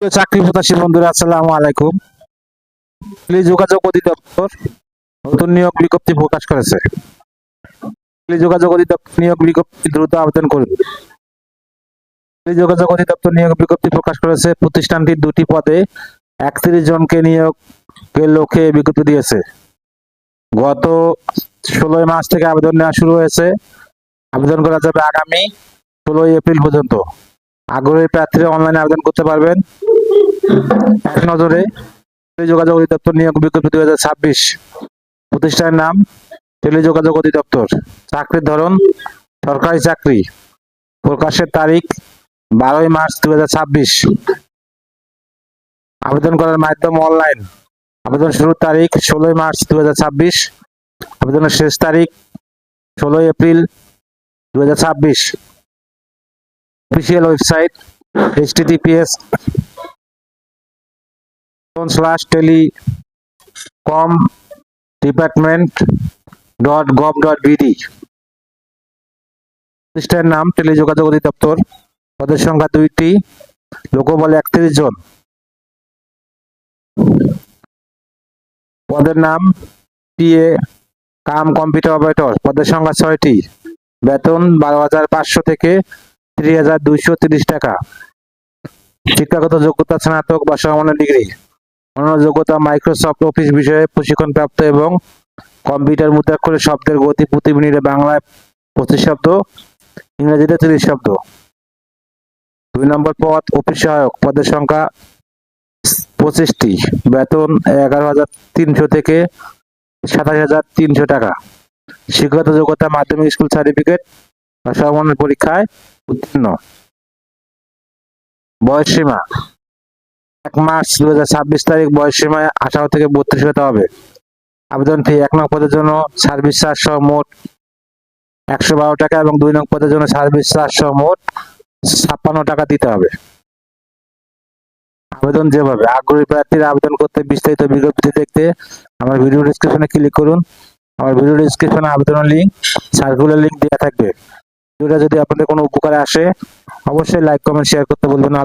চাকরি প্রত্যাশী বন্ধুরা, আসসালামু আলাইকুম। টেলি যোগাযোগ অধিদপ্তর নতুন নিয়োগ বিজ্ঞপ্তি প্রকাশ করেছে। টেলি যোগাযোগ অধিদপ্তর নিয়োগ বিজ্ঞপ্তি দ্রুত আবেদন করুন। টেলি যোগাযোগ অধিদপ্তর নিয়োগ বিজ্ঞপ্তি প্রকাশ করেছে। প্রতিষ্ঠানটি 2টি পদে 31 জনকে নিয়োগের লক্ষ্যে বিজ্ঞপ্তি দিয়েছে। গত 16 মার্চ থেকে আবেদন নেওয়া শুরু হয়েছে। আবেদন করা যাবে আগামী 16 এপ্রিল পর্যন্ত। আগ্রহী প্রার্থীরা অনলাইনে আবেদন করতে পারবেন। এক নজরে টেলিযোগাযোগ অধিদপ্তর নিয়োগ বিজ্ঞপ্তি 2026। প্রতিষ্ঠানের নাম টেলিযোগাযোগ অধিদপ্তর। চাকরির ধরন সরকারি চাকরি। প্রকাশের তারিখ 12 মার্চ 2026। আবেদন করার মাধ্যম অনলাইন। আবেদন শুরুর তারিখ 16 মার্চ 2026। আবেদনের শেষ তারিখ 16 এপ্রিল 2026। Official website https://telecomdepartment.gov.bd। প্রতিষ্ঠানের নাম টেলিযোগাযোগ অধিদপ্তর। পদের সংখ্যা 2টি, লোকবল 31 জন। পদের নাম টিএ কাম কম্পিউটার অপারেটর। পদের সংখ্যা 6টি। বেতন 12,500 থেকে 30,230 টাকা। শিক্ষাগত যোগ্যতা স্নাতক বা সমমানের ডিগ্রি। অন্যান্য যোগ্যতা মাইক্রোসফট অফিস বিষয়ে প্রশিক্ষণপ্রাপ্ত এবং কম্পিউটার মুদ্রাক্ষরে শব্দের গতি প্রতি মিনিটে বাংলায় 25 শব্দ, ইংরেজিতে 30 শব্দ। 2 নম্বর পদ অফিস সহায়ক। পদের সংখ্যা 25টি। বেতন 11,300 থেকে 27,300 টাকা। শিক্ষাগত যোগ্যতা মাধ্যমিক স্কুল সার্টিফিকেট বা সমমানের পরীক্ষায় উত্তীর্ণ। বয়সসীমা 1 মার্চ 2026 তারিখ। বয়সসীমায় 18 থেকে 32 হতে হবে। আবেদন ফি 1 নং পদের জন্য সার্ভিস চার্জ সহ মোট 112 টাকা এবং 2 নং পদের জন্য সার্ভিস চার্জ সহ মোট 56 টাকা দিতে হবে। আবেদন যেভাবে। আগ্রহী প্রার্থীরা আবেদন করতে বিস্তারিত বিজ্ঞপ্তি দেখতে আমার ভিডিও ডেসক্রিপশনে ক্লিক করুন। আমার ভিডিও ডেসক্রিপশনে আবেদনের লিঙ্ক, সার্কুলার লিঙ্ক দেওয়া থাকবে। ভিডিওটা যদি আপনাদের কোনো উপকারে আসে অবশ্যই লাইক, কমেন্ট, শেয়ার করতে বলবেন না।